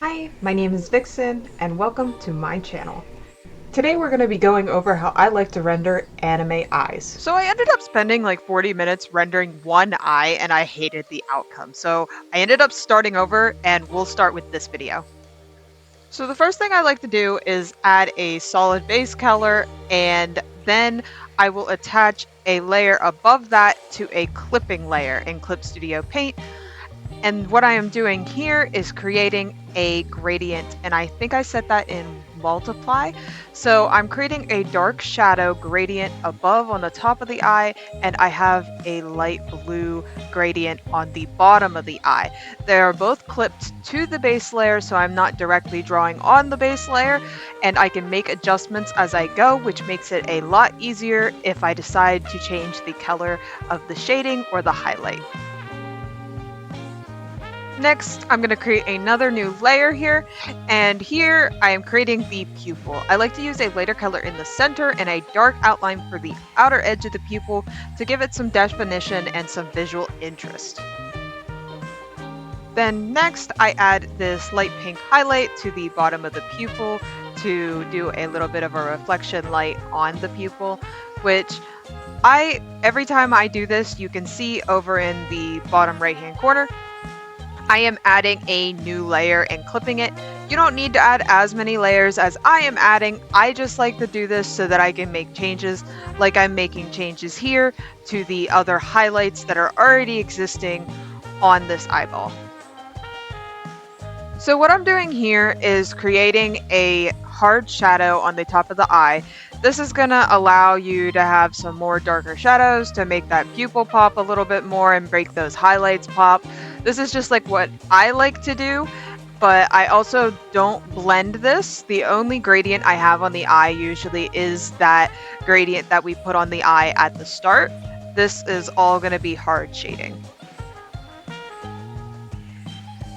Hi, my name is Vixen, and welcome to my channel. Today we're going to be going over how I like to render anime eyes. So I ended up spending like 40 minutes rendering one eye and I hated the outcome. So I ended up starting over and we'll start with this video. So the first thing I like to do is add a solid base color and then I will attach a layer above that to a clipping layer in Clip Studio Paint. And what I am doing here is creating a gradient, and I think I set that in multiply. So I'm creating a dark shadow gradient above on the top of the eye, and I have a light blue gradient on the bottom of the eye. They are both clipped to the base layer, so I'm not directly drawing on the base layer, and I can make adjustments as I go, which makes it a lot easier if I decide to change the color of the shading or the highlight. Next, I'm going to create another new layer here, and here I am creating the pupil. I like to use a lighter color in the center and a dark outline for the outer edge of the pupil to give it some definition and some visual interest. Then next, I add this light pink highlight to the bottom of the pupil to do a little bit of a reflection light on the pupil, which every time I do this, you can see over in the bottom right-hand corner, I am adding a new layer and clipping it. You don't need to add as many layers as I am adding. I just like to do this so that I can make changes, like I'm making changes here to the other highlights that are already existing on this eyeball. So what I'm doing here is creating a hard shadow on the top of the eye. This is going to allow you to have some more darker shadows to make that pupil pop a little bit more and break those highlights pop. This is just like what I like to do, but I also don't blend this. The only gradient I have on the eye usually is that gradient that we put on the eye at the start. This is all going to be hard shading.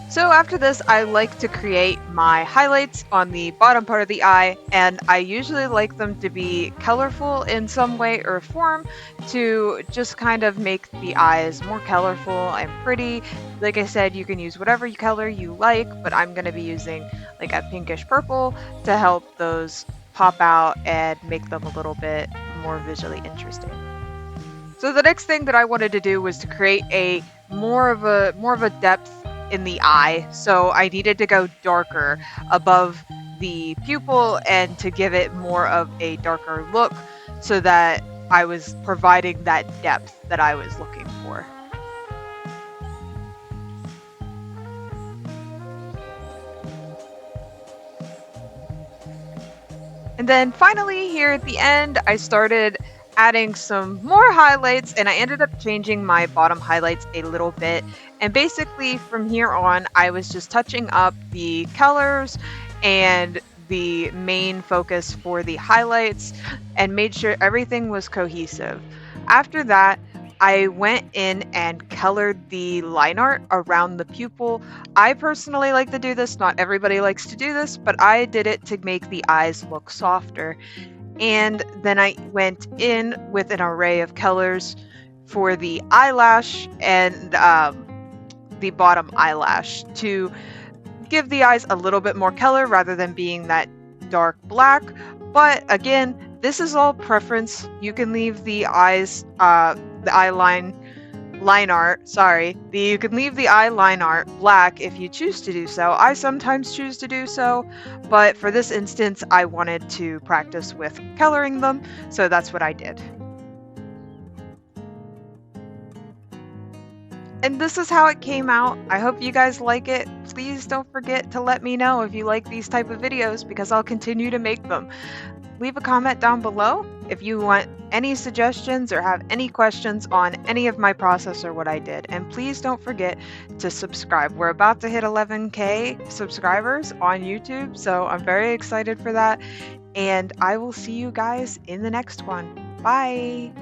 So after this, I like to create my highlights on the bottom part of the eye, and I usually like them to be colorful in some way or form to just kind of make the eyes more colorful and pretty. Like I said, you can use whatever color you like, but I'm going to be using like a pinkish purple to help those pop out and make them a little bit more visually interesting. So the next thing that I wanted to do was to create a more of a depth in the eye, so I needed to go darker above the pupil and to give it more of a darker look so that I was providing that depth that I was looking for. And then finally here at the end, I started adding some more highlights, and I ended up changing my bottom highlights a little bit. And basically from here on, I was just touching up the colors and the main focus for the highlights and made sure everything was cohesive. After that, I went in and colored the line art around the pupil. I personally like to do this. Not everybody likes to do this, but I did it to make the eyes look softer. And then I went in with an array of colors for the eyelash and the bottom eyelash to give the eyes a little bit more color rather than being that dark black. But again, this is all preference. You can leave the eyes, the eye line art, you can leave the eye line art black if you choose to do so. I sometimes choose to do so, but for this instance, I wanted to practice with coloring them, so that's what I did. And this is how it came out. I hope you guys like it. Please don't forget to let me know if you like these type of videos because I'll continue to make them. Leave a comment down below if you want any suggestions or have any questions on any of my process or what I did. And please don't forget to subscribe. We're about to hit 11K subscribers on YouTube, so I'm very excited for that. And I will see you guys in the next one. Bye!